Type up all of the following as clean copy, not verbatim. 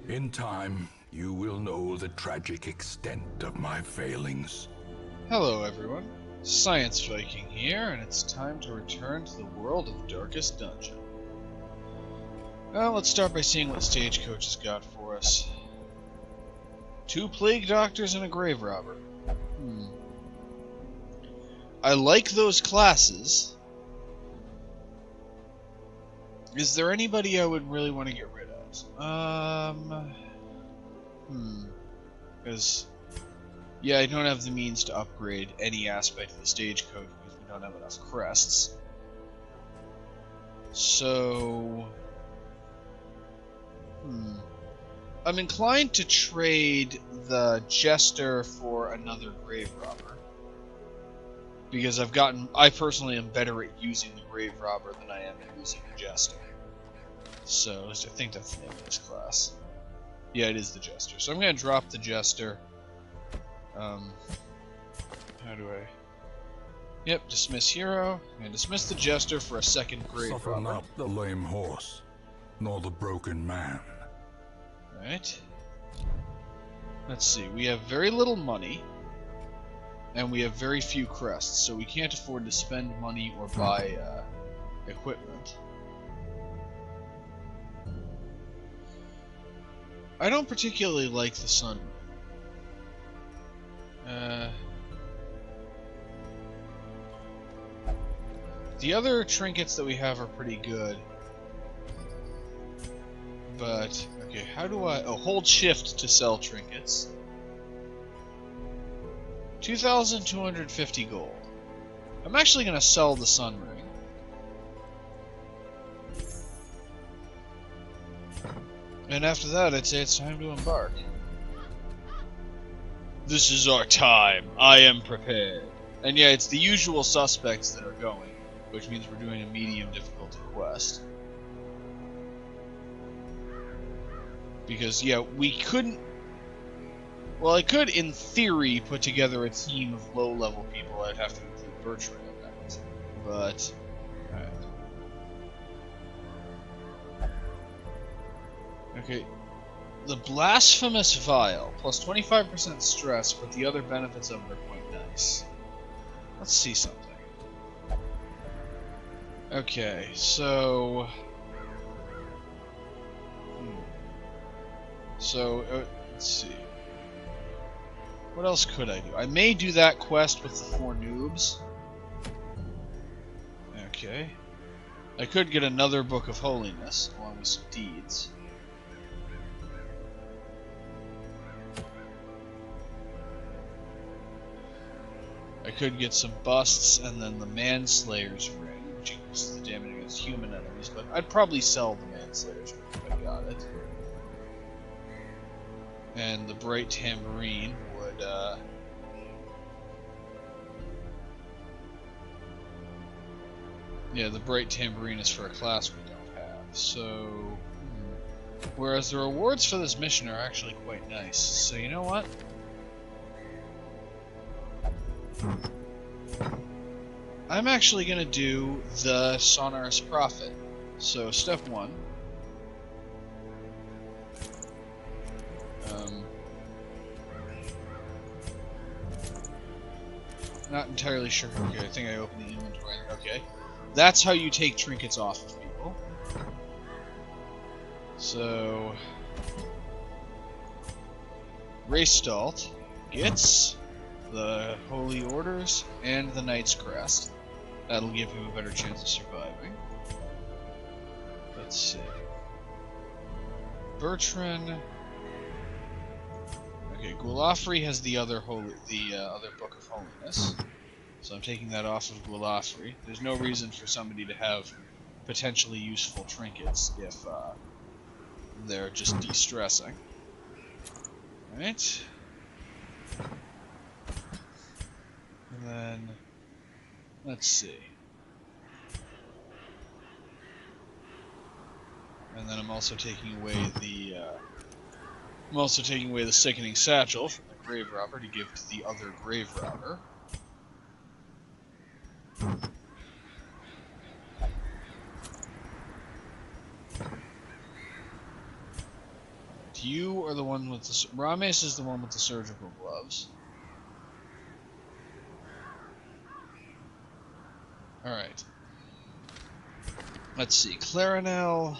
In time, you will know the tragic extent of my failings. Hello everyone, Science Viking here, and it's time to return to the world of Darkest Dungeon. Well, let's start by seeing what Stagecoach has got for us. 2 Plague Doctors and a Grave Robber. I like those classes. Is there anybody I would really want to get rid of? Because, yeah, I don't have the means to upgrade any aspect of the Stagecoach because we don't have enough crests. So, I'm inclined to trade the Jester for another Grave Robber. Because I personally am better at using the Grave Robber than I am at using the Jester. So, I think that's the name of this class. Yeah, it is the Jester. So I'm going to drop the Jester. How do I... Yep, dismiss hero. I'm going to dismiss the Jester for a second Grave Suffer Robber. not the lame horse, nor the broken man. Alright. Let's see, we have very little money. And we have very few crests, so we can't afford to spend money or buy equipment. I don't particularly like the sun. The other trinkets that we have are pretty good. But, okay, how do I... Oh, hold shift to sell trinkets. 2,250 gold. I'm actually going to sell the Sun Ring. And after that, I'd say it's time to embark. This is our time. I am prepared. And yeah, it's the usual suspects that are going, which means we're doing a medium difficulty quest. Because, yeah, we couldn't... Well, I could, in theory, put together a team of low-level people. I'd have to include Bertrand in that. But... Alright. Okay. The Blasphemous Vial. Plus 25% stress, but the other benefits of it are quite nice. Let's see something. Okay, so... let's see. What else could I do? I may do that quest with the 4 noobs. Okay. I could get another Book of Holiness, along with some deeds. I could get some busts, and then the Manslayer's Ring, which increases the damage against human enemies, but I'd probably sell the Manslayer's Ring if I got it. And the Bright Tambourine would, yeah, the Bright Tambourine is for a class we don't have, so... Whereas the rewards for this mission are actually quite nice, so you know what? I'm actually gonna do the Sonorous Prophet. So, step 1. Not entirely sure. Okay, I think I opened the inventory. Okay. That's how you take trinkets off of people. So... Raystalt gets the Holy Orders and the Knight's Crest. That'll give him a better chance of surviving. Let's see. Bertrand... Okay, Gwalafri has the other Book of Holiness, so I'm taking that off of Gwalafri. There's no reason for somebody to have potentially useful trinkets if they're just de-stressing. Alright. And then, let's see. And then I'm also taking away the Sickening Satchel from the Grave Robber to give to the other Grave Robber. You are the one with the... Rames is the one with the surgical gloves. Alright. Let's see. Clarinel...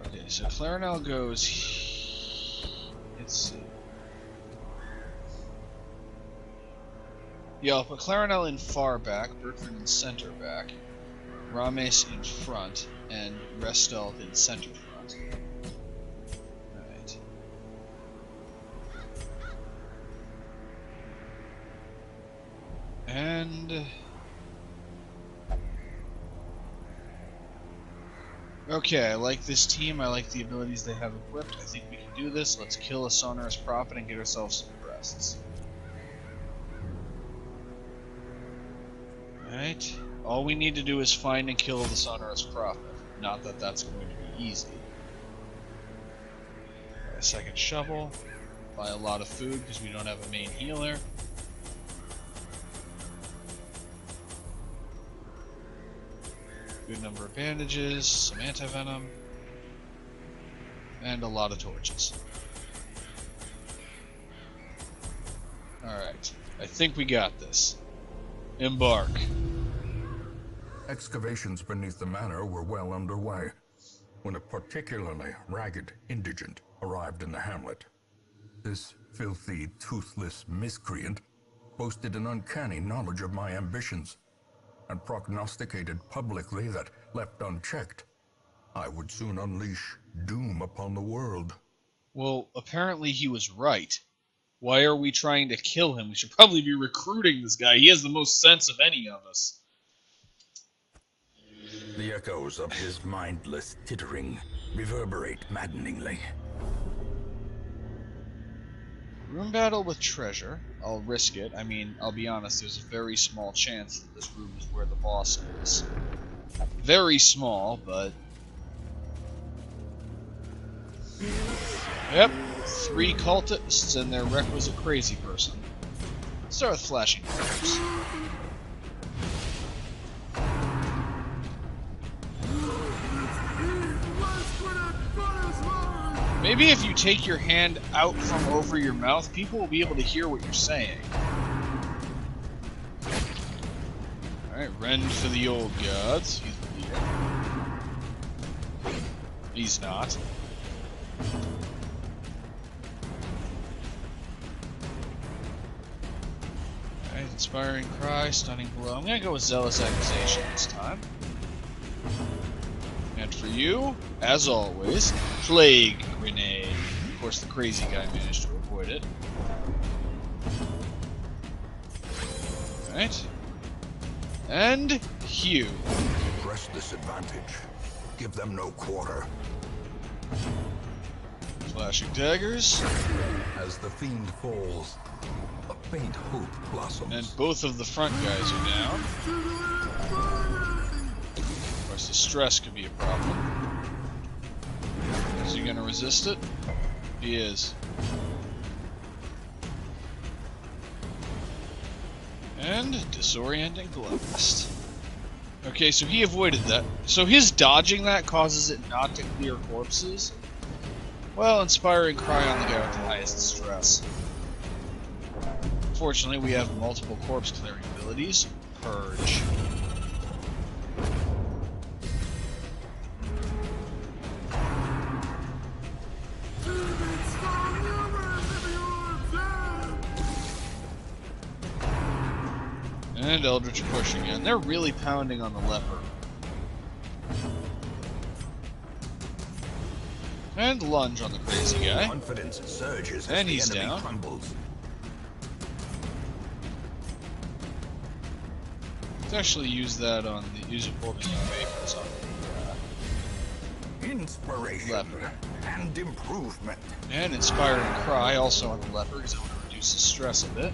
Okay, so Clarinel goes... Let's see. Yeah, I'll put Clarinel in far back, Bertrand in center back, Rames in front, and Restelt in center front. Alright. And... Okay, I like this team, I like the abilities they have equipped, I think we can do this. Let's kill a Sonorous Prophet and get ourselves some crests. Alright, all we need to do is find and kill the Sonorous Prophet. Not that that's going to be easy. Buy a second shovel, buy a lot of food because we don't have a main healer. Good number of bandages, some anti-venom, and a lot of torches. Alright, I think we got this. Embark. Excavations beneath the manor were well underway when a particularly ragged indigent arrived in the hamlet. This filthy, toothless miscreant boasted an uncanny knowledge of my ambitions and prognosticated publicly that, left unchecked, I would soon unleash doom upon the world. Well, apparently he was right. Why are we trying to kill him? We should probably be recruiting this guy. He has the most sense of any of us. The echoes of his mindless tittering reverberate maddeningly. Room battle with treasure. I'll risk it. I mean, I'll be honest, there's a very small chance that this room is where the boss is. Very small, but... Yep, 3 cultists and their requisite crazy person. Start with flashing fires. Maybe if you take your hand out from over your mouth, people will be able to hear what you're saying. Alright, rend for the old gods. He's the leader. He's not. Alright, inspiring cry, stunning blow. I'm gonna go with zealous accusation this time. And for you, as always, plague grenade. Of course, the crazy guy managed to avoid it. Alright. And hew. Press this advantage. Give them no quarter. Flashing daggers. As the fiend falls, a faint hope blossoms. And both of the front guys are down. Of course, the stress could be a problem. Is he gonna resist it? He is. And disorienting blast. Okay, so he avoided that. So his dodging that causes it not to clear corpses. Well, inspiring cry on the guy with the highest stress. Fortunately, we have multiple corpse clearing abilities. Purge. And Eldritch Push again. They're really pounding on the leper. And lunge on the crazy guy. Confidence surges and as he's the enemy down. crumbles. Let's actually use that on the use of holding vapors on Inspiration leper. and improvement. And inspiring cry also on the leper because I want to reduce the stress a bit.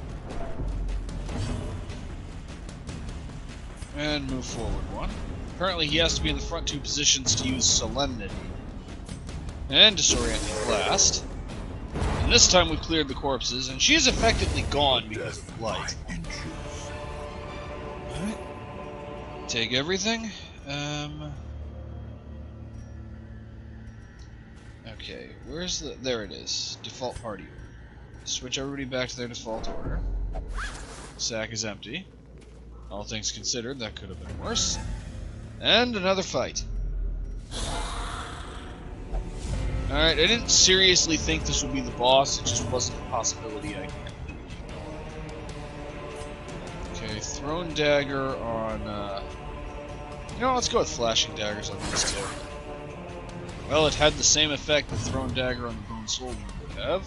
And move forward one. Currently he has to be in the front 2 positions to use Solemnity. And Disorienting Blast. And this time we've cleared the corpses, and she is effectively gone because of the light. Alright. Take everything. Okay, where's the... There it is. Default party order. Switch everybody back to their default order. Sack is empty. All things considered, that could have been worse. And another fight. Alright, I didn't seriously think this would be the boss, it just wasn't a possibility I could completely ignore. Okay, thrown dagger on, You know, let's go with flashing daggers on these two. Well, it had the same effect the thrown dagger on the bone soldier would have.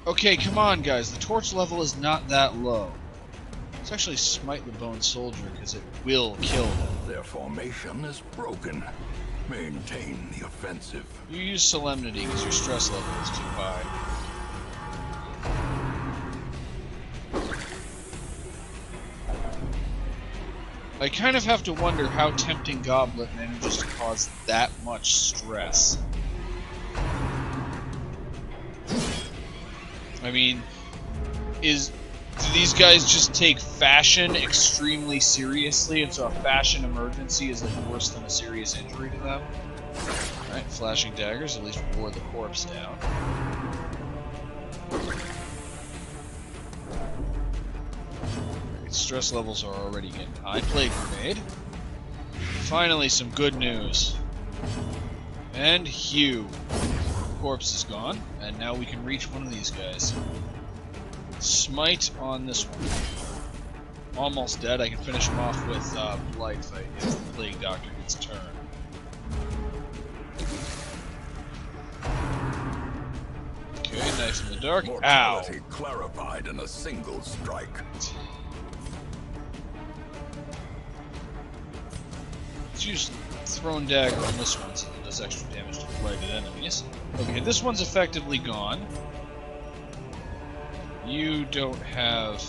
Okay, come on guys, the torch level is not that low. Let's actually smite the bone soldier, because it will kill them. Their formation is broken. Maintain the offensive. You use Solemnity because your stress level is too high. I kind of have to wonder how Tempting Goblet manages to cause that much stress. I mean, do these guys just take fashion extremely seriously, and so a fashion emergency is like worse than a serious injury to them? Alright, flashing daggers at least wore the corpse down. Right, stress levels are already getting high. Plague Grenade. Finally, some good news. And Hugh. Corpse is gone, and now we can reach one of these guys. Smite on this one. Almost dead. I can finish him off with Blight Fight if the Plague Doctor gets a turn. Okay, knife in the dark. Mortality clarified in a single strike. Let's use Thrown Dagger on this one so it does extra damage to blighted enemies. Okay, this one's effectively gone. You don't have...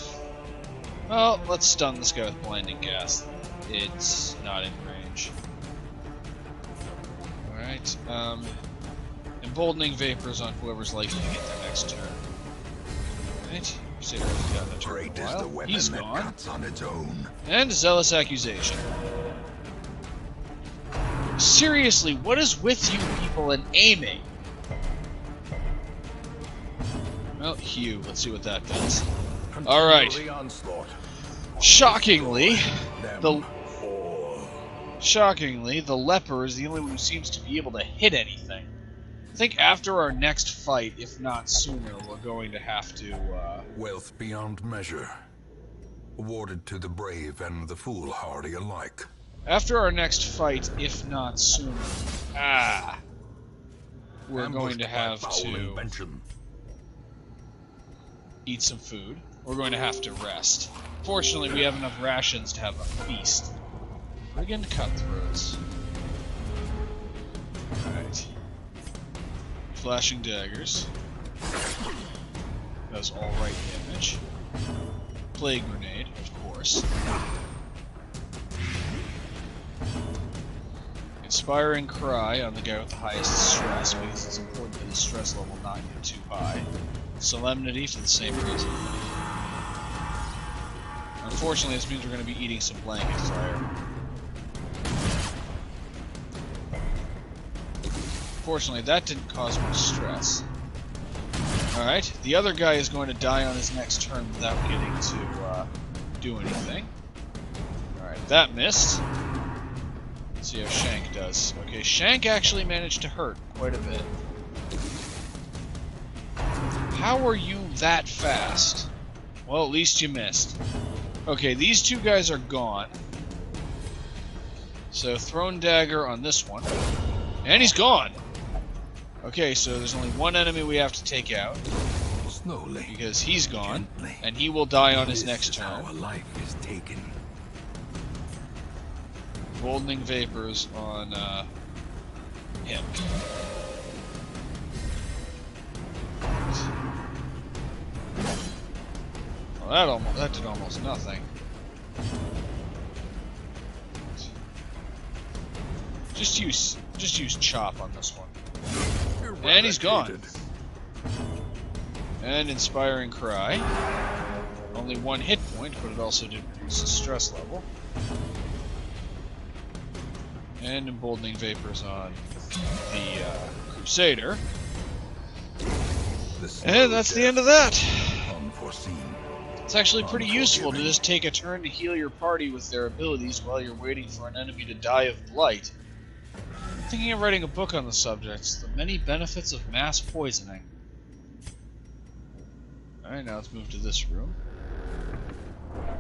Well, let's stun this guy with Blinding Gas. It's not in range. Alright, Emboldening Vapors on whoever's likely to get their next turn. Alright, Crusader hasn't gotten a turn in a while. He's gone. On its own. And Zealous Accusation. Seriously, what is with you people and aiming? Well, Hugh, let's see what that does. Alright. Shockingly, the leper is the only one who seems to be able to hit anything. I think after our next fight, if not sooner, we're going to have to, Wealth beyond measure. Awarded to the brave and the foolhardy alike. After our next fight, if not sooner, we're going to have to eat some food. We're going to have to rest. Fortunately, we have enough rations to have a feast. Brigand Cutthroats. Alright. Flashing Daggers. Does alright damage. Plague Grenade, of course. Inspiring Cry on the guy with the highest stress, because it's important that his stress level not get too high. Solemnity for the same reason. Unfortunately, this means we're going to be eating some blanket fire. Fortunately, that didn't cause much stress. Alright, the other guy is going to die on his next turn without getting to do anything. Alright, that missed. Let's see how Shank does. Okay, Shank actually managed to hurt quite a bit. How are you that fast? Well, at least you missed. Okay, these two guys are gone. So, Thrown Dagger on this one. And he's gone! Okay, so there's only one enemy we have to take out. Slowly. Because he's gone. Gently. And he will die on his next turn. Our life is taken. Emboldening Vapors on him. Well, that did almost nothing. Just use Chop on this one. And he's gone. And Inspiring Cry. Only one hit point. point, but it also did reduce the stress level. And emboldening vapors on the Crusader. And that's the end of that. Unforeseen. It's actually pretty useful to just take a turn to heal your party with their abilities while you're waiting for an enemy to die of blight. I'm thinking of writing a book on the subject, The Many Benefits of Mass Poisoning. Alright, now let's move to this room.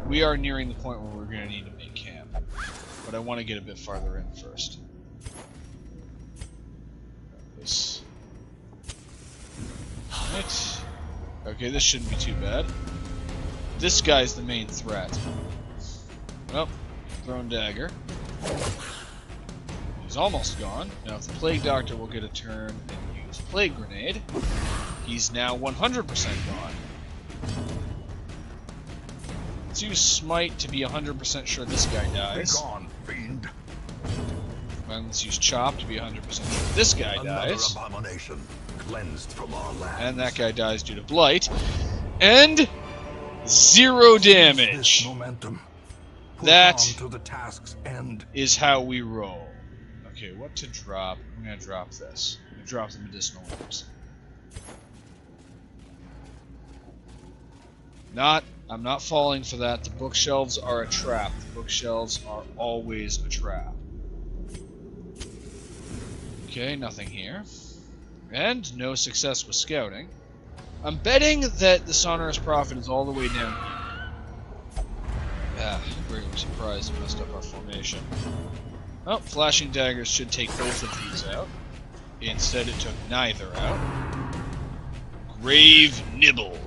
We are nearing the point where we're going to need to make camp, but I want to get a bit farther in first. This. Right. Okay, this shouldn't be too bad. This guy's the main threat. Well, thrown dagger. He's almost gone. Now, if the Plague Doctor will get a turn and use Plague Grenade, he's now 100% gone. Let's use Smite to be 100% sure this guy dies. Be gone, fiend. And let's use Chop to be 100% sure this guy dies. Another abomination cleansed from our lands. And that guy dies due to Blight. And 0 damage. Momentum. That to the task's end. is how we roll. Okay, what to drop? I'm gonna drop this. I'm gonna drop the medicinal herbs. I'm not falling for that. The bookshelves are a trap. The bookshelves are always a trap. Okay, nothing here. And no success with scouting. I'm betting that the Sonorous Prophet is all the way down here. Ah, we were surprised it messed up our formation. Oh, flashing daggers should take both of these out. Instead, it took neither out. Grave Nibble.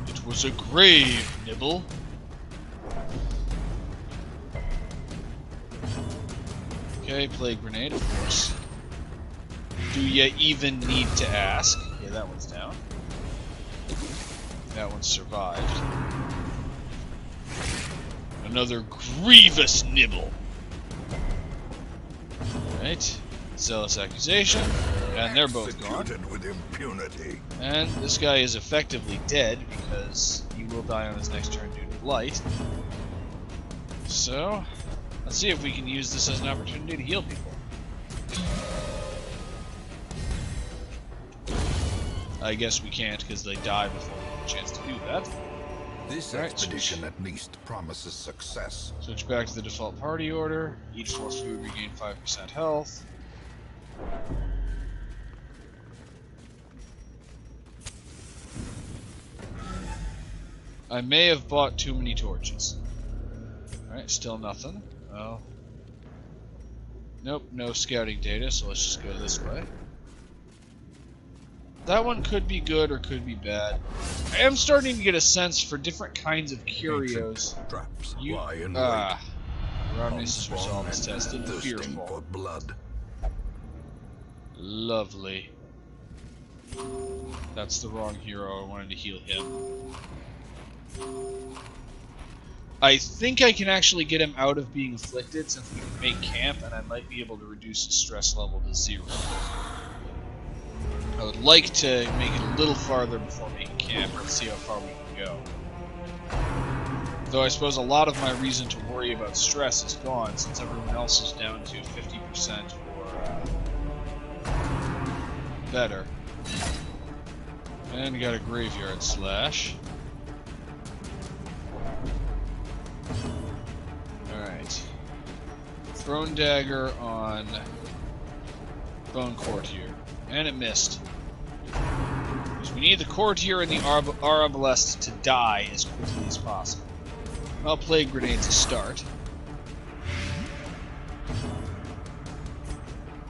It was a grave nibble. Okay, Plague Grenade, of course. Do you even need to ask? Okay, that one's down. That one survived. Another grievous nibble. Alright. Zealous Accusation. And they're both gone. With impunity. And this guy is effectively dead because he will die on his next turn due to blight. So, let's see if we can use this as an opportunity to heal people. I guess we can't because they die before we have a chance to do that. This expedition at least promises success. Switch back to the default party order. Each force food regain 5% health. I may have bought too many torches. Alright, still nothing. Well, nope, no scouting data, so let's just go this way. That one could be good or could be bad. I am starting to get a sense for different kinds of curios. Traps You, lie in Rodney's resolve is tested. thirsting for Fearful. blood. Lovely. That's the wrong hero. I wanted to heal him. I think I can actually get him out of being afflicted since we can make camp, and I might be able to reduce his stress level to 0. I would like to make it a little farther before making camp. Let's see how far we can go. Though I suppose a lot of my reason to worry about stress is gone since everyone else is down to 50% or better. And got a graveyard slash. Alright. Thrown dagger on Bone Courtier. And it missed. Because we need the Courtier and the Arbalest to die as quickly as possible. Well, Plague Grenade's a start.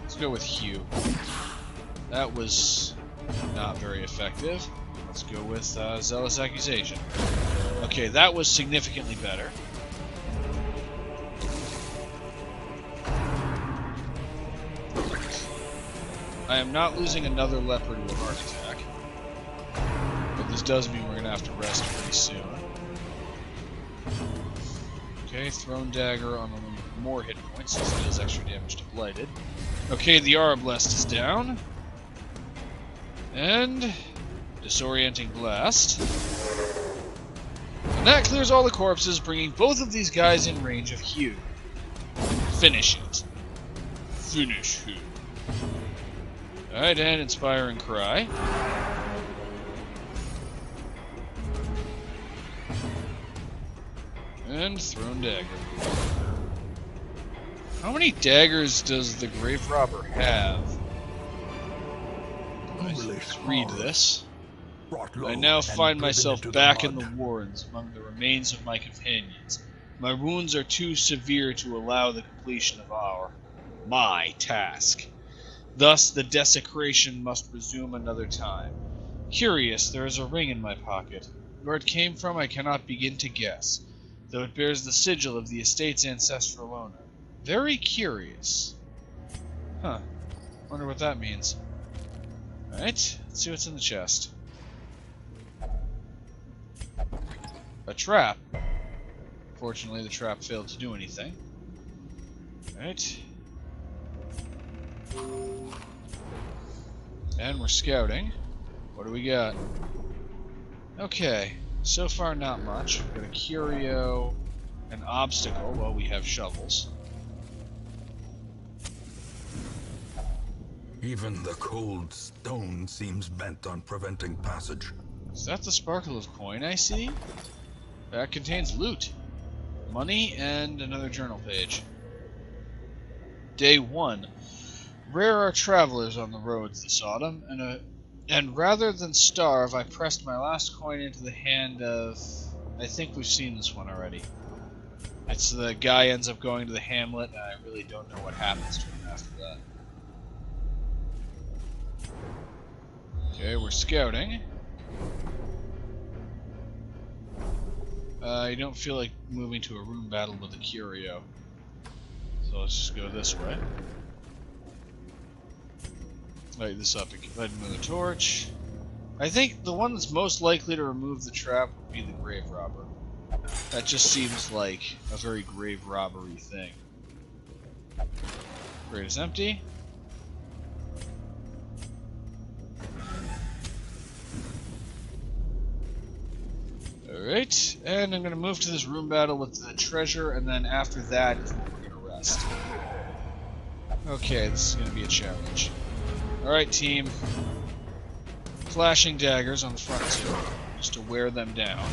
Let's go with Hugh. That was not very effective. Let's go with Zealous Accusation. Okay, that was significantly better. I am not losing another leopard to a heart attack. But this does mean we're going to have to rest pretty soon. Okay, Thrown Dagger on more hit points, since it does extra damage to Blighted. Okay, the Arbalest is down. And Disorienting Blast. That clears all the corpses, bringing both of these guys in range of Hugh. Finish it. Finish him. Alright, and Inspiring Cry. And Thrown Dagger. How many daggers does the Grave Robber have? Let's read this. I now find myself back in the warrens among the remains of my companions. My wounds are too severe to allow the completion of my task. Thus, the desecration must resume another time. Curious, there is a ring in my pocket. Where it came from, I cannot begin to guess, though it bears the sigil of the estate's ancestral owner. Very curious. Huh. Wonder what that means. Alright, let's see what's in the chest. A trap. Fortunately, the trap failed to do anything. Alright. And we're scouting. What do we got? Okay, so far not much. We've got a curio, an obstacle. Well, we have shovels. Even the cold stone seems bent on preventing passage. Is that the sparkle of coin I see? That contains loot. Money and another journal page. Day 1. Rare are travelers on the roads this autumn, and rather than starve, I pressed my last coin into the hand of... I think we've seen this one already. It's the guy ends up going to the hamlet, and I really don't know what happens to him after that. Okay, we're scouting. I don't feel like moving to a room battle with a curio. So let's just go this way. Light this up and light another torch. I think the one that's most likely to remove the trap would be the Grave Robber. That just seems like a very grave robbery thing. Grate is empty. Alright, and I'm going to move to this room battle with the treasure, and then after that is when we're going to rest. Okay, this is going to be a challenge. Alright, team. Flashing daggers on the front two, just to wear them down.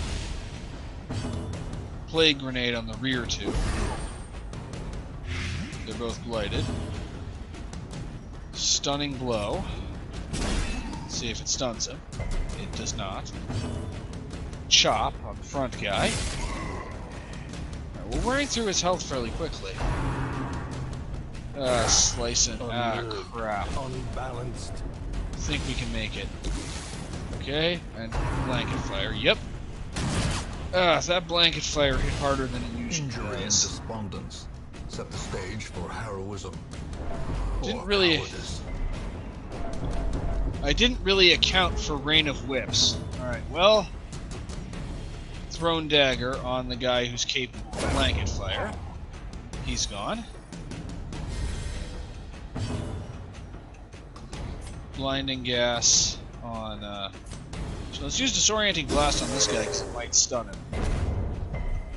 Plague grenade on the rear two. They're both blighted. Stunning blow. Let's see if it stuns him. It does not. Chop on the front guy. Right, we're wearing through his health fairly quickly. Slicing. Crap. Unbalanced. I think we can make it. Okay, and blanket fire. Yep. That blanket fire hit harder than it usually Injury and does. despondence set the stage for heroism. Didn't Or really. cowardice. I didn't really account for Rain of Whips. Alright, well. Thrown dagger on the guy who's capable of blanket fire. He's gone. Blinding gas on, so let's use disorienting blast on this guy because it might stun him.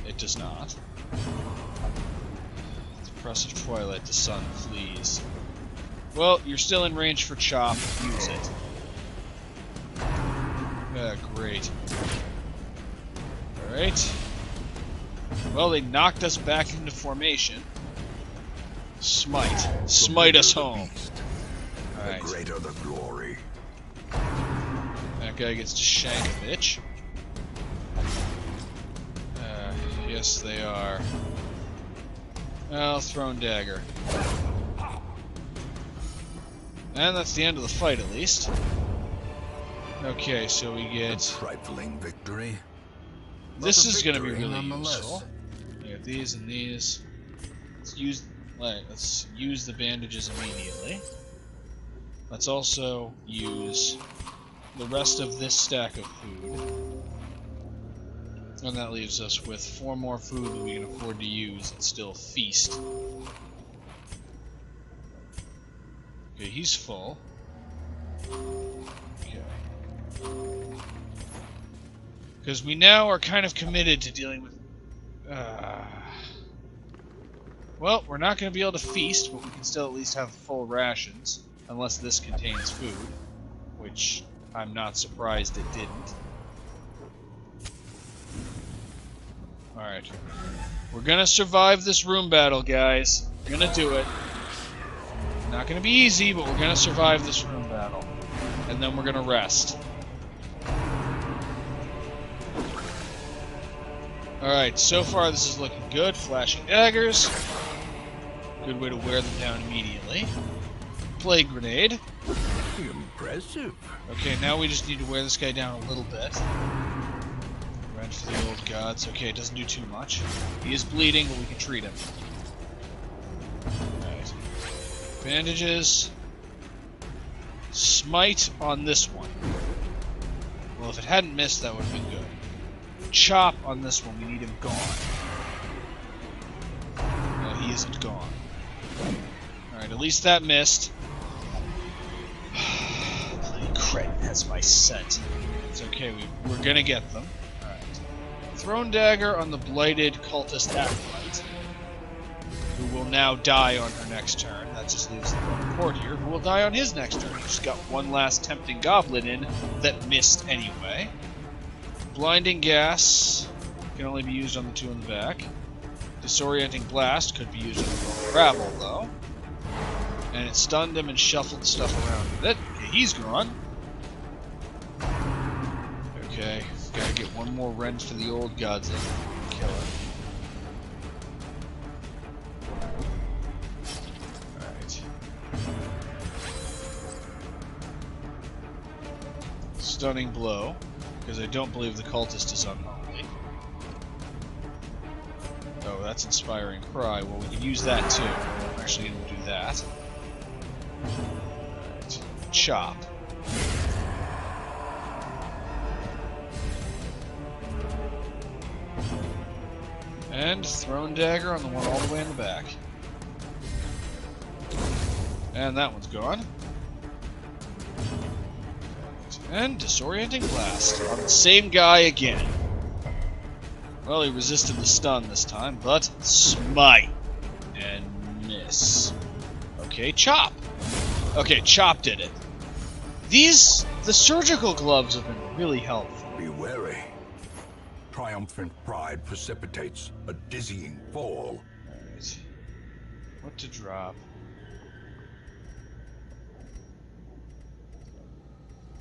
It does not. Depressive twilight, the sun flees. Well, you're still in range for chop. Use it. Great. Alright. Well, they knocked us back into formation. Smite. Smite us home. Alright. The greater the glory. That guy gets to shank a bitch. Yes, they are. Well, thrown dagger. And that's the end of the fight, at least. Okay, so we get... A trifling victory. This is going to be Victory really nonetheless. useful. We have these and these. Let's use the bandages immediately. Let's also use the rest of this stack of food. And that leaves us with 4 more food that we can afford to use and still feast. Okay, he's full. Okay. Because we now are kind of committed to dealing with... Well, we're not going to be able to feast, but we can still at least have full rations. Unless this contains food. Which I'm not surprised it didn't. Alright. We're gonna survive this room battle, guys. We're gonna do it. Not gonna be easy, but we're gonna survive this room battle. And then we're gonna rest. Alright, so far this is looking good. Flashing daggers. Good way to wear them down immediately. Plague grenade. Impressive. Okay, now we just need to wear this guy down a little bit. Rent for the old gods. Okay, it doesn't do too much. He is bleeding, but we can treat him. Alright. Bandages. Smite on this one. Well, if it hadn't missed, that would have been good. Chop on this one. We need him gone. No, he isn't gone. Alright, at least that missed. Crit has my scent. It's okay, we're gonna get them. Alright. Thrown dagger on the blighted cultist acolyte, who will now die on her next turn. That just leaves the one port here, who will die on his next turn. Just got one last tempting goblin in that missed anyway. Blinding gas can only be used on the two in the back. Disorienting blast could be used on the gravel though. And it stunned him and shuffled stuff around with it. Okay, he's gone. Okay, gotta get one more rend for the old gods in. Kill her. Alright. Stunning blow, because I don't believe the cultist is unholy. Oh, that's inspiring cry. Well, we can use that too. I'm actually going to do that. Alright. Chop. And thrown dagger on the one all the way in the back. And that one's gone. And disorienting blast on the same guy again. Well, he resisted the stun this time, but smite and miss. Okay, chop. Okay, chop did it. The surgical gloves have been really helpful. Be wary. Triumphant pride precipitates a dizzying fall. Alright. What to drop?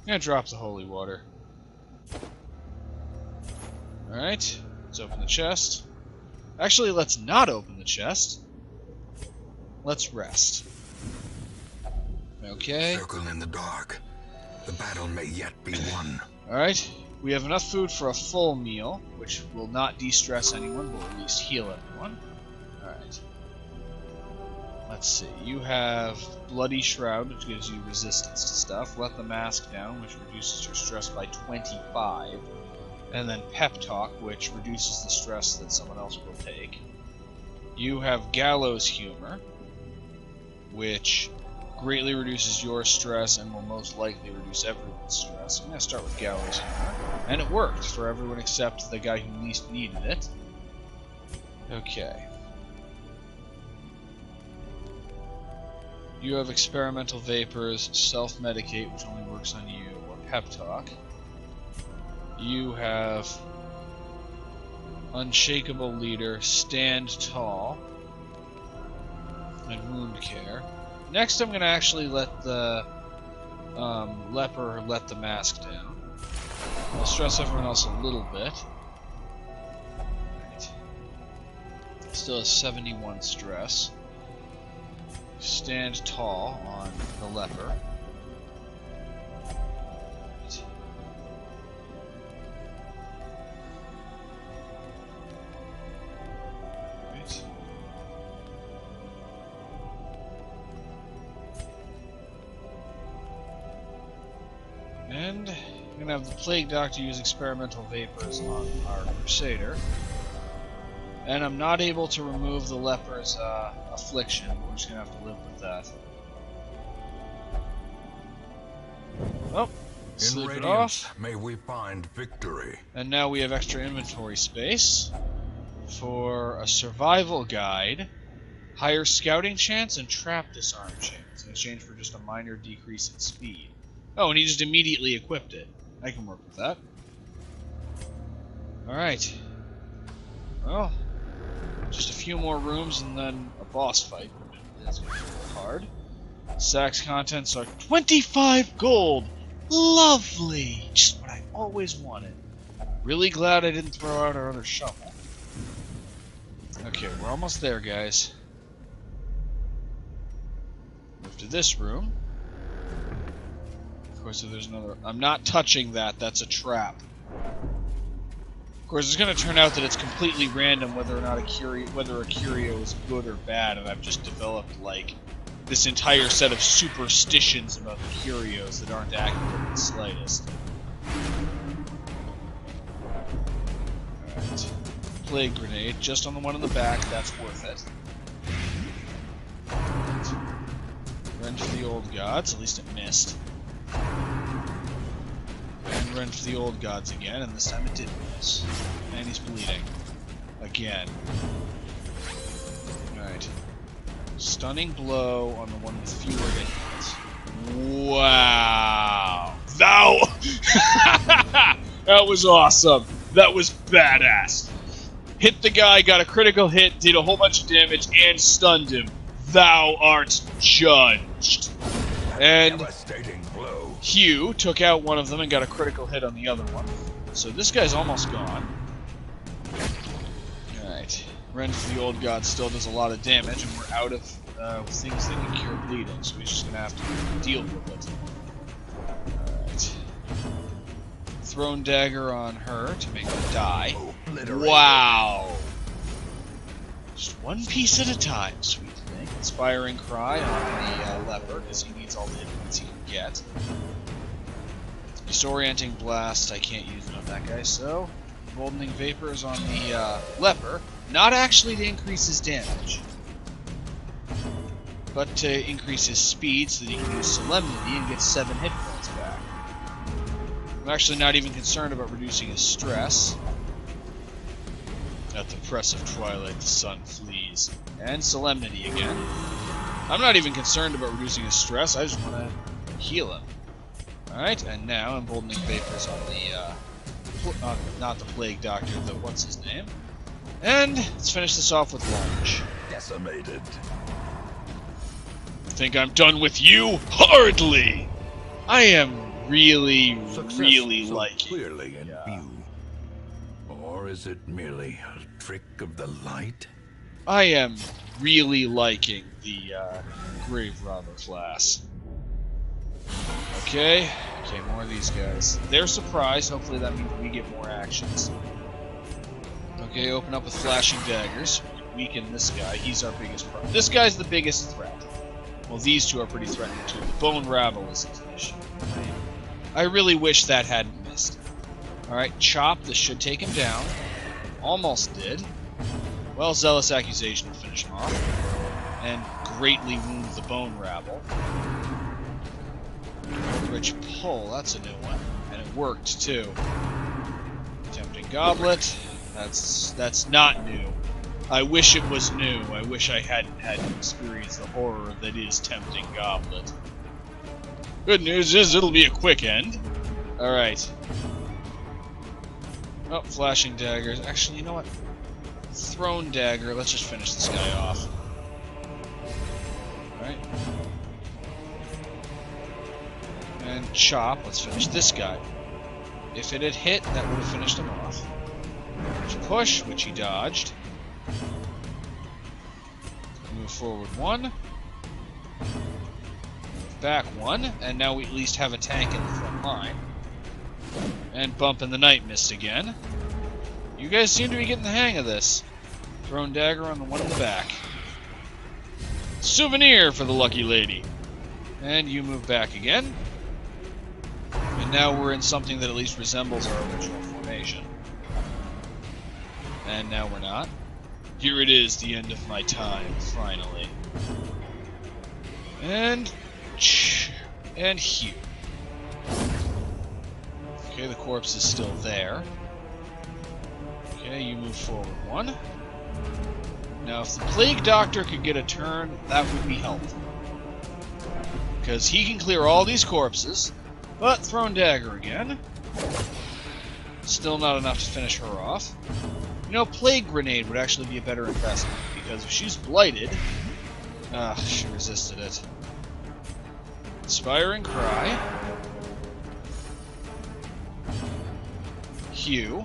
I'm gonna drop the holy water. Alright. Let's open the chest. Actually, let's not open the chest. Let's rest. Okay. Circle in the dark. The battle may yet be won. Alright. We have enough food for a full meal, which will not de-stress anyone, but will at least heal everyone. Alright. Let's see. You have Bloody Shroud, which gives you resistance to stuff. Let the Mask Down, which reduces your stress by 25. And then Pep Talk, which reduces the stress that someone else will take. You have Gallows Humor, which greatly reduces your stress and will most likely reduce everyone's stress. I'm going to start with Gallows Humor. And it worked for everyone except the guy who least needed it. Okay. You have Experimental Vapors, Self-Medicate, which only works on you, or Pep Talk. You have Unshakable Leader, Stand Tall, and Wound Care. Next I'm going to actually let the Leper let the mask down. I'll stress everyone else a little bit. Right. Still has 71 stress. Stand Tall on the Leper. Right. And I'm going to have the Plague Doctor use Experimental Vapors on our Crusader. And I'm not able to remove the Leper's affliction. We're just going to have to live with that. Oh, In Sleep it Radiance, off. may we find victory. And now we have extra inventory space for a survival guide, higher scouting chance, and trap disarm chance in exchange for just a minor decrease in speed. Oh, and he just immediately equipped it. I can work with that. Alright. Well, just a few more rooms and then a boss fight. That's going to be a little hard. Sack's contents are 25 gold! Lovely! Just what I always wanted. Really glad I didn't throw out our other shovel. Okay, we're almost there, guys. Move to this room. Of course, if there's another... I'm not touching that, that's a trap. Of course, it's going to turn out that it's completely random whether or not a curio is good or bad, and I've just developed, like, this entire set of superstitions about the curios that aren't accurate in the slightest. Alright. Plague grenade, just on the one in the back, that's worth it. Rend for the old gods, at least it missed. And rend for the old gods again, and this time it didn't miss. And he's bleeding. Again. Alright. Stunning blow on the one with fewer hit points. Wow! That was awesome! That was badass! Hit the guy, got a critical hit, did a whole bunch of damage, and stunned him. Thou art judged. And Hugh took out one of them and got a critical hit on the other one. So this guy's almost gone. Alright. Rend for the old god still does a lot of damage, and we're out of things that can cure bleeding, so he's just gonna have to deal with it. Alright. Thrown dagger on her to make her die. Wow! Just one piece at a time, sweet thing. Inspiring cry on the leper, because he needs all the hit points he can get. Disorienting blast, I can't use it on that guy, so emboldening vapors on the leper, not actually to increase his damage, but to increase his speed so that he can use solemnity and get 7 hit points back. I'm actually not even concerned about reducing his stress. At the press of twilight, the sun flees. And solemnity again. I'm not even concerned about reducing his stress, I just want to heal him. Alright, and now emboldening vapors on the, not the plague doctor, the what's his name. And let's finish this off with launch. Decimated. Think I'm done with you? Hardly! I am really So liking clearly in view. Or is it merely a trick of the light? I am really liking the Grave Robber class. Okay, more of these guys. They're surprised, hopefully that means we get more actions. Okay, open up with flashing daggers. Weaken this guy, he's our biggest problem. This guy's the biggest threat. Well, these two are pretty threatening too. The bone rabble isn't an issue. I really wish that hadn't missed. Alright, chop, this should take him down. Almost did. Well, zealous accusation will finish him off. And greatly wound the bone rabble. Rich pull, that's a new one. And it worked too. Tempting goblet. That's not new. I wish it was new. I wish I hadn't had to experience the horror that is tempting goblet. Good news is it'll be a quick end. Alright. Oh, flashing daggers. Actually, you know what? Thrown dagger. Let's just finish this guy off. Alright. And chop. Let's finish this guy. If it had hit, that would have finished him off. Push, which he dodged. Move forward 1. Move back 1. And now we at least have a tank in the front line. And bump in the night mist again. You guys seem to be getting the hang of this. Thrown dagger on the one in the back. Souvenir for the lucky lady. And you move back again. And now we're in something that at least resembles our original formation. And now we're not. Here it is, the end of my time, finally. And Hugh. Okay, the corpse is still there. Okay, you move forward 1. Now, if the Plague Doctor could get a turn, that would be helpful. Because he can clear all these corpses, but Thrown Dagger again. Still not enough to finish her off. You know, Plague Grenade would actually be a better investment, because if she's blighted... she resisted it. Inspiring Cry. Hew.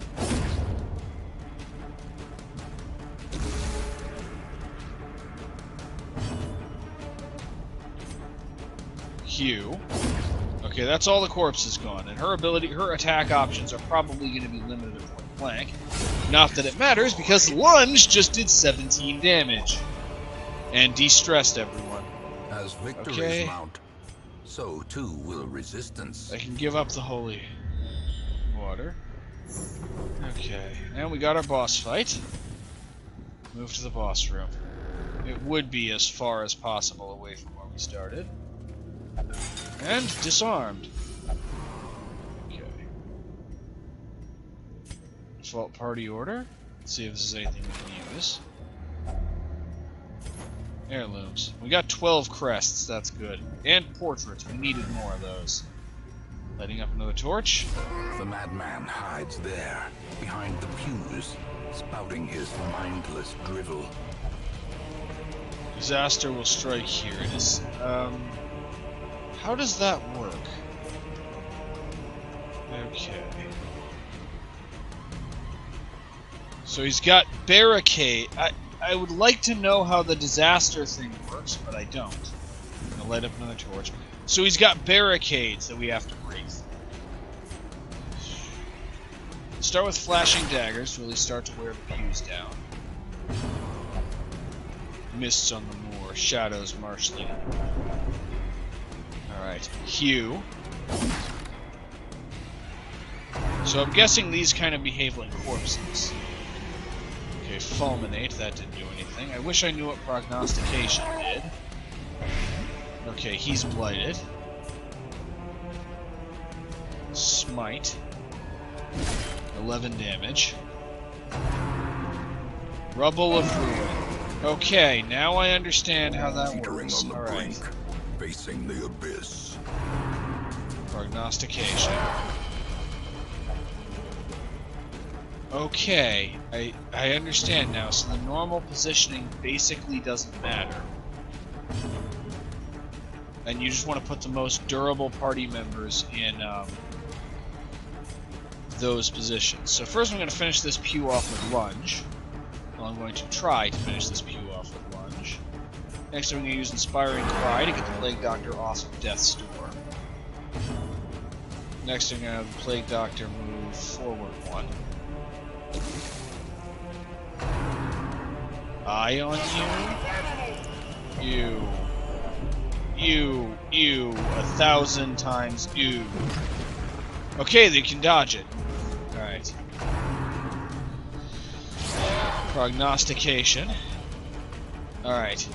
Hew. Okay, that's all the corpses gone, and her attack options are probably going to be limited at point blank. Not that it matters, because Lunge just did 17 damage. And de-stressed everyone. As victories mount, so too will resistance. I can give up the holy water. Okay, now we got our boss fight. Move to the boss room. It would be as far as possible away from where we started. And disarmed. Okay. Default party order. Let's see if this is anything we can use. Heirlooms. We got 12 crests, that's good. And portraits, we needed more of those. Lighting up another torch. The madman hides there, behind the pews, spouting his mindless drivel. Disaster will strike here. It is, how does that work? Okay. So he's got barricade. I would like to know how the disaster thing works, but I don't. I'm gonna light up another torch. So he's got barricades that we have to break through. Start with flashing daggers to really start to wear the pews down. Mists on the moor, shadows marshalling. Alright, Hew. So I'm guessing these kind of behave like corpses. Okay, Fulminate, that didn't do anything. I wish I knew what Prognostication did. Okay, he's blighted. Smite. 11 damage. Rubble of Ruin. Okay, now I understand how that works. Alright. Facing the abyss. Prognostication. Okay, I understand now. So the normal positioning basically doesn't matter. And you just want to put the most durable party members in those positions. So first I'm going to finish this pew off with Lunge. Well, I'm going to try to finish this pew off with Lunge. Next I'm going to use Inspiring Cry to get the Plague Doctor off of Death's Door. Next I'm going to have the Plague Doctor move forward 1. Eye on you. You. 1,000 times you. Okay, they can dodge it. Alright. Prognostication. Alright.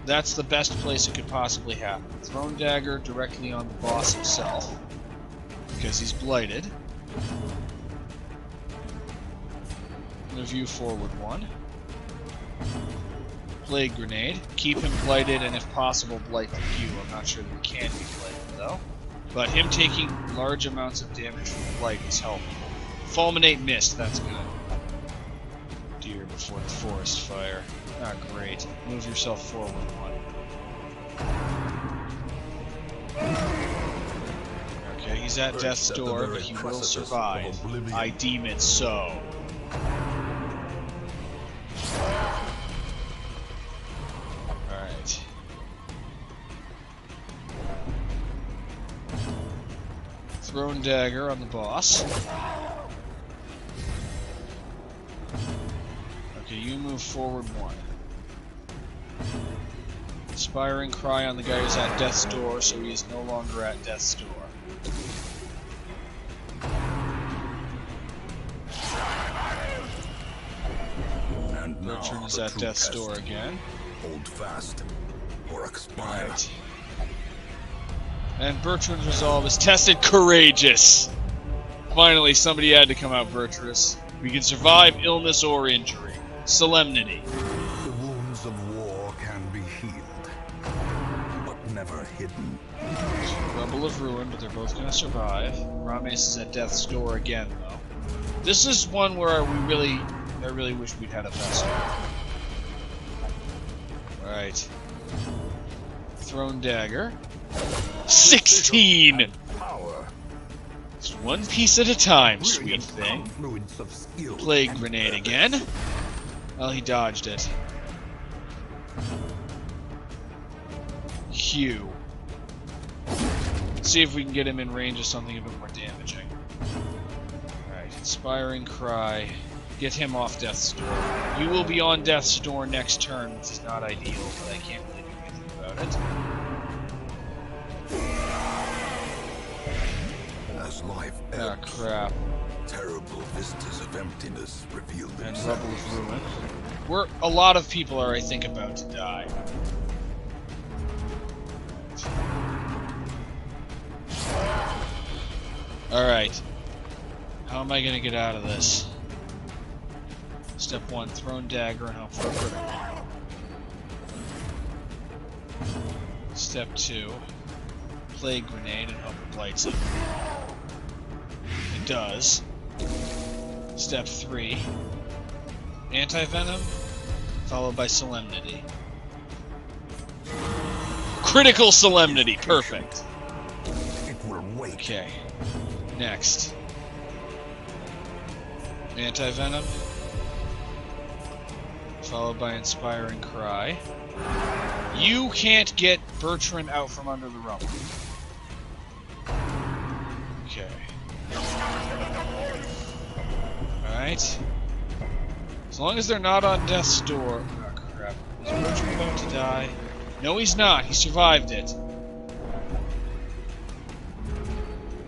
That's the best place it could possibly happen. Thrown Dagger directly on the boss himself. Because he's blighted. View forward 1. Plague Grenade. Keep him blighted and if possible blight the Hew. I'm not sure that he can be blighted though. But him taking large amounts of damage from blight is helpful. Fulminate Mist, that's good. Deer before the forest fire. Not great. Move yourself forward 1. Okay, he's at death's door, but he will survive. I deem it so. Alright. Thrown Dagger on the boss. Okay, you move forward 1. Inspiring Cry on the guy who's at death's door, so he is no longer at death's door. Bertrand is at death's door again. Hold fast, or expire. Right. And Bertrand's resolve is tested. Courageous. Finally, somebody had to come out virtuous. We can survive illness or injury. Solemnity. The wounds of war can be healed, but never hidden. Rumble of Ruin, but they're both gonna survive. Rames is at death's door again, though. This is one where I really wish we'd had a vessel. Alright. Thrown dagger. 16! Power. Just one piece at a time, sweet thing. Plague grenade again. Well, he dodged it. Q. See if we can get him in range of something a bit more damaging. Alright, Inspiring Cry. Get him off Death's Door. You will be on Death's Door next turn, which is not ideal, but I can't really do anything about it. As life Ah, crap. terrible vistas of emptiness reveal And themselves. Rubble of Ruin. A lot of people are, I think, about to die. Alright. How am I gonna get out of this? Step 1, Thrown Dagger and hope for a critical. Step 2, Plague Grenade and hope it blights him. It does. Step 3, Anti-Venom, followed by Solemnity. Critical Solemnity, perfect. It will wait. Okay, next. Anti-Venom, followed by Inspiring Cry. You can't get Bertrand out from under the rumble. Okay. Alright. As long as they're not on death's door... Oh crap. Is Bertrand about to die? No, he's not. He survived it.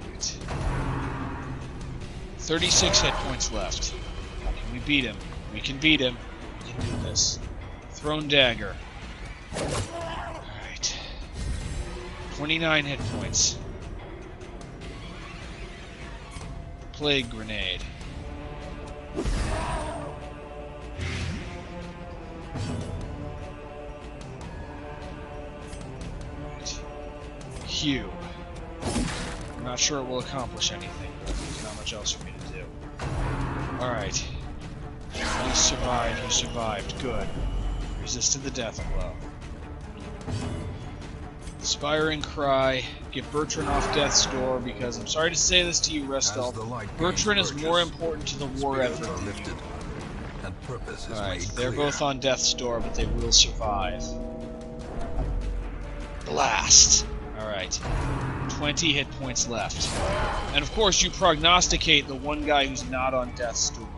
Right. 36 hit points left. Can we beat him? We can beat him. We can do this. Thrown Dagger. Alright. 29 hit points. Plague Grenade. Right. Q. I'm not sure it will accomplish anything, but there's not much else for me to do. Alright. You survived, you survived. Good. Resisted the death blow. Inspiring Cry. Get Bertrand off death's door because I'm sorry to say this to you, Restel. Bertrand is more important to the war effort than you. Alright, they're both on death's door, but they will survive. Blast! Alright. 20 hit points left. And of course you prognosticate the one guy who's not on death's door.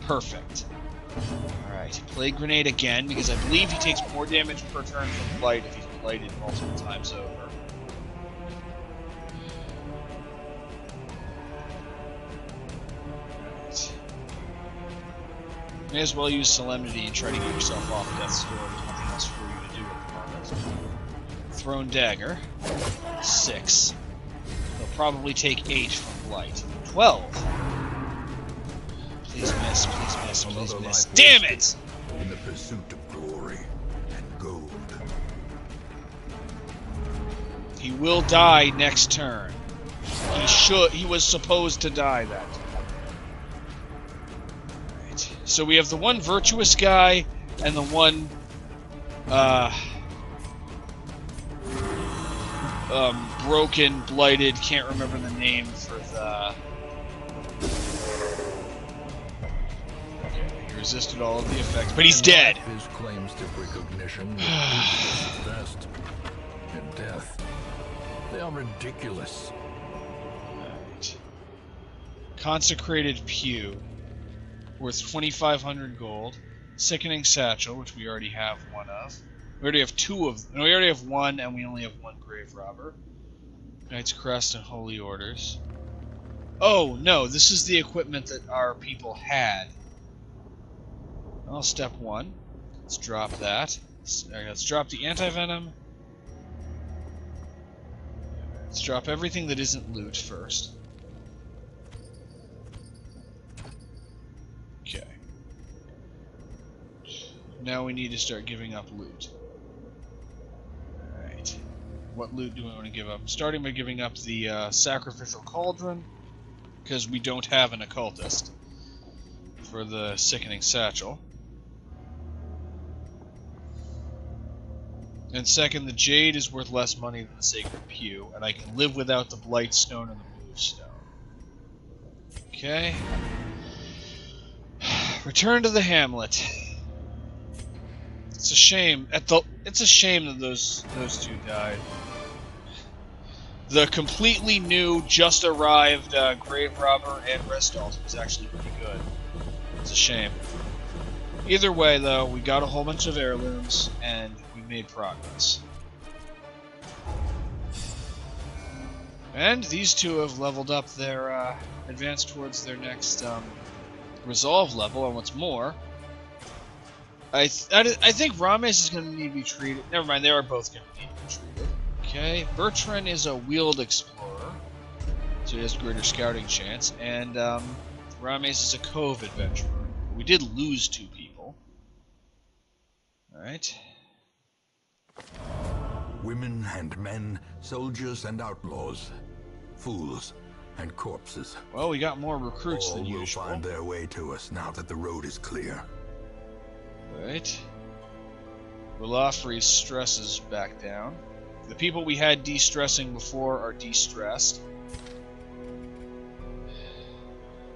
Perfect. Alright, Plague Grenade again, because I believe he takes more damage per turn from Blight if he's blighted multiple times over. Right. May as well use Solemnity and try to get yourself off death's door. There's nothing else for you to do at the moment. Thrown Dagger. 6. He'll probably take 8 from Blight. 12! Please miss, please miss, please miss. Damn it! In the pursuit of glory and gold. He will die next turn. He was supposed to die that turn. Right. So we have the one virtuous guy and the one broken, blighted, can't remember the name for the... Okay, he resisted all of the effects, but he's dead! His claims to recognition best in death. They are ridiculous. Right. Consecrated Pew, worth 2,500 gold. Sickening Satchel, which we already have one of. We already have two of them. No, we already have one, and we only have one Grave Robber. Knight's Crest and Holy Orders. Oh, no, this is the equipment that our people had. Well, step 1. Let's drop that. Let's drop the Anti-Venom. Let's drop everything that isn't loot first. Now we need to start giving up loot. Alright. What loot do we want to give up? Starting by giving up the sacrificial cauldron, because we don't have an occultist for the sickening satchel. And second, the jade is worth less money than the sacred pew, and I can live without the blight stone and the blue stone. Okay. Return to the hamlet. It's a shame. It's a shame that those two died. The completely new, just arrived grave robber and Restalt was actually pretty good. It's a shame. Either way, though, we got a whole bunch of heirlooms and we made progress. And these two have leveled up their, advanced towards their next resolve level, and what's more, I think Rames is going to need to be treated. Never mind, they are both going to need to be treated. Okay, Bertrand is a wheeled explorer, so he has a greater scouting chance, and Rames is a cove adventurer. We did lose 2 people. Alright. Women and men, soldiers and outlaws, fools and corpses. Well, we got more recruits than usual. All will find their way to us now that the road is clear. Right. Belafri's stress is back down. The people we had de-stressing before are de-stressed.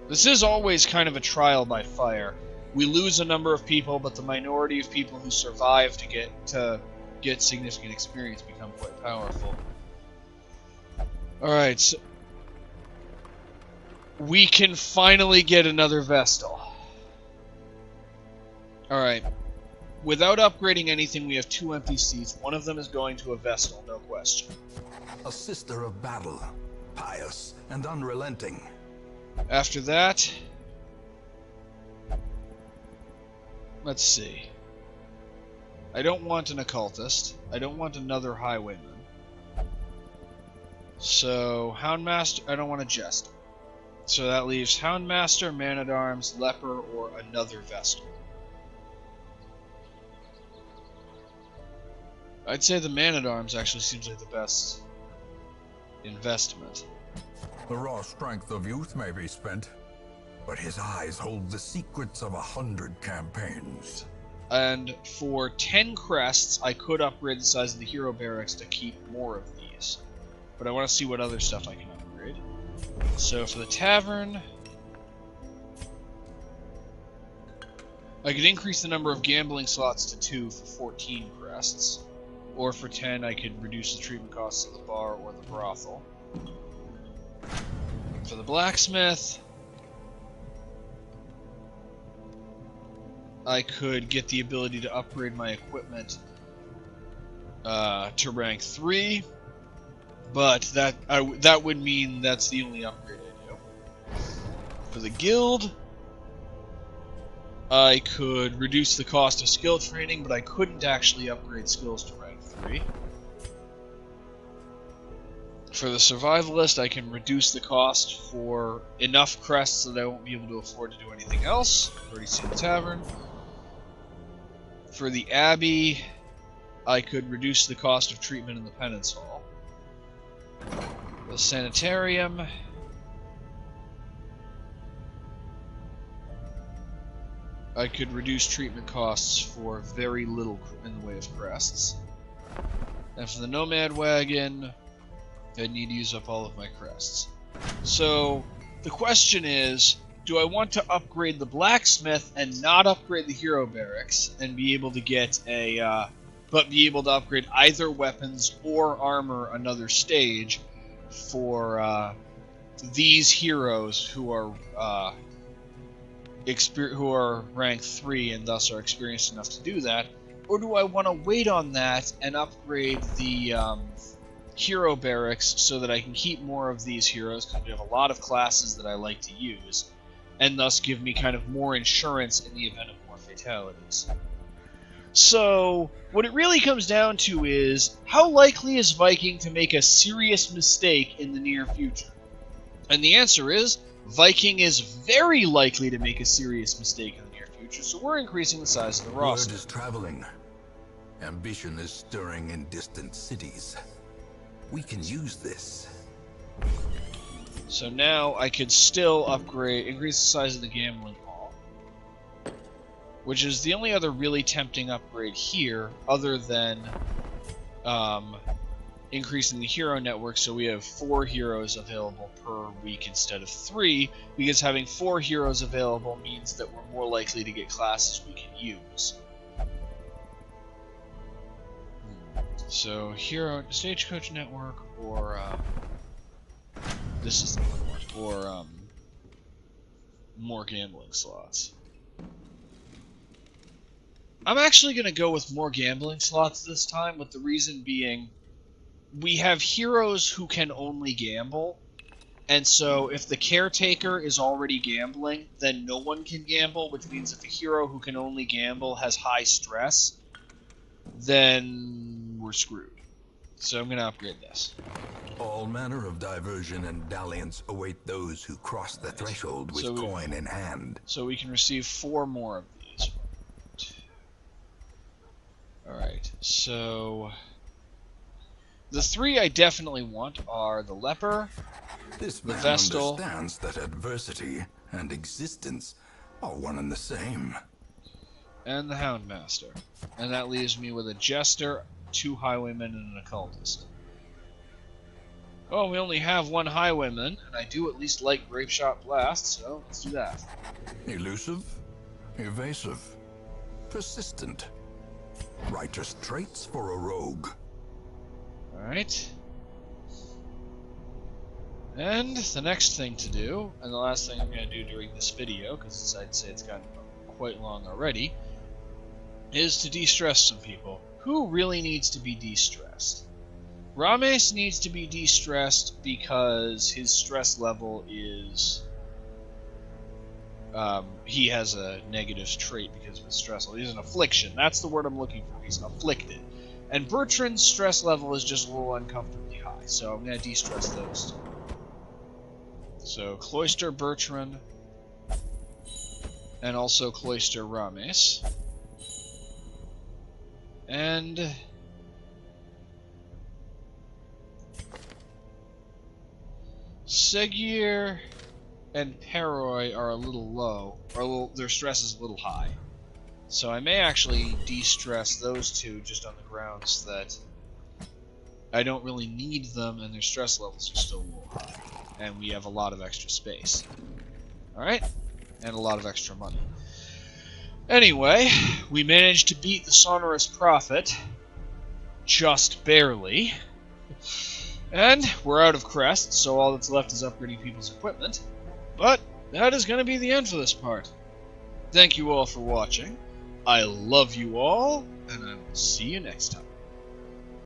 This is always kind of a trial by fire. We lose a number of people, but the minority of people who survive to get significant experience become quite powerful. Alright, so we can finally get another Vestal. Alright. Without upgrading anything, we have 2 empty seats. One of them is going to a Vestal, no question. A sister of battle, pious and unrelenting. After that, let's see. I don't want an occultist. I don't want another highwayman. So, Houndmaster, I don't want a jester. So that leaves Houndmaster, Man-at-Arms, Leper, or another Vestal. I'd say the Man-at-Arms actually seems like the best investment. The raw strength of youth may be spent, but his eyes hold the secrets of 100 campaigns. And for 10 crests, I could upgrade the size of the hero barracks to keep more of these. But I want to see what other stuff I can upgrade. So for the tavern, I could increase the number of gambling slots to 2 for 14 crests. Or for 10, I could reduce the treatment costs of the bar or the brothel. For the blacksmith, I could get the ability to upgrade my equipment to rank 3, but that would mean that's the only upgrade I do. For the guild, I could reduce the cost of skill training, but I couldn't actually upgrade skills to rank 3. For the survivalist, I can reduce the cost for enough crests that I won't be able to afford to do anything else. I've already seen the tavern. For the abbey, I could reduce the cost of treatment in the penance hall. The sanitarium, I could reduce treatment costs for very little in the way of crests. And for the nomad wagon, I'd need to use up all of my crests. So, the question is, do I want to upgrade the blacksmith and not upgrade the hero barracks and be able to get a, but be able to upgrade either weapons or armor another stage for these heroes who are rank 3 and thus are experienced enough to do that? Or do I want to wait on that and upgrade the hero barracks so that I can keep more of these heroes, because we have a lot of classes that I like to use, and thus give me kind of more insurance in the event of more fatalities. So, what it really comes down to is, how likely is Viking to make a serious mistake in the near future? And the answer is, Viking is very likely to make a serious mistake in the near future, so we're increasing the size of the Word roster. is traveling. Ambition is stirring in distant cities. We can use this. So now I could still increase the size of the gambling hall, which is the only other really tempting upgrade here, other than increasing the hero network, so we have 4 heroes available per week instead of 3, because having 4 heroes available means that we're more likely to get classes we can use. So stagecoach network, or this is the one, or more gambling slots. I'm actually going to go with more gambling slots this time, with the reason being we have heroes who can only gamble, and so if the caretaker is already gambling, then no one can gamble, which means if a hero who can only gamble has high stress, then we're screwed. So I'm going to upgrade this. All manner of diversion and dalliance await those who cross the threshold with coin in hand. So we can receive 4 more of these. Alright, so the 3 I definitely want are the Leper, This the man Vestal, understands that adversity and existence are one and the same. and the Houndmaster. And that leaves me with a Jester, 2 Highwaymen, and an Occultist. Oh, we only have 1 Highwayman, and I do at least like Grape Shot Blast, so let's do that. Elusive, evasive, persistent. Righteous traits for a rogue. Alright. And the next thing to do, and the last thing I'm going to do during this video, because I'd say it's gotten quite long already, is to de-stress some people. Who really needs to be de-stressed? Rames needs to be de-stressed because his stress level is... he has a negative trait because of his stress level. He's an affliction. That's the word I'm looking for. He's afflicted. And Bertrand's stress level is just a little uncomfortably high, so I'm going to de-stress those two. So, Cloister Bertrand, and also Cloister Rames. And Segir and Perroy are a little low, or their stress is a little high. So I may actually de-stress those two just on the grounds that I don't really need them and their stress levels are still a little high. And we have a lot of extra space. Alright? And a lot of extra money. Anyway, we managed to beat the Sonorous Prophet. Just barely. And we're out of crests, so all that's left is upgrading people's equipment. But that is going to be the end for this part. Thank you all for watching. I love you all, and I will see you next time.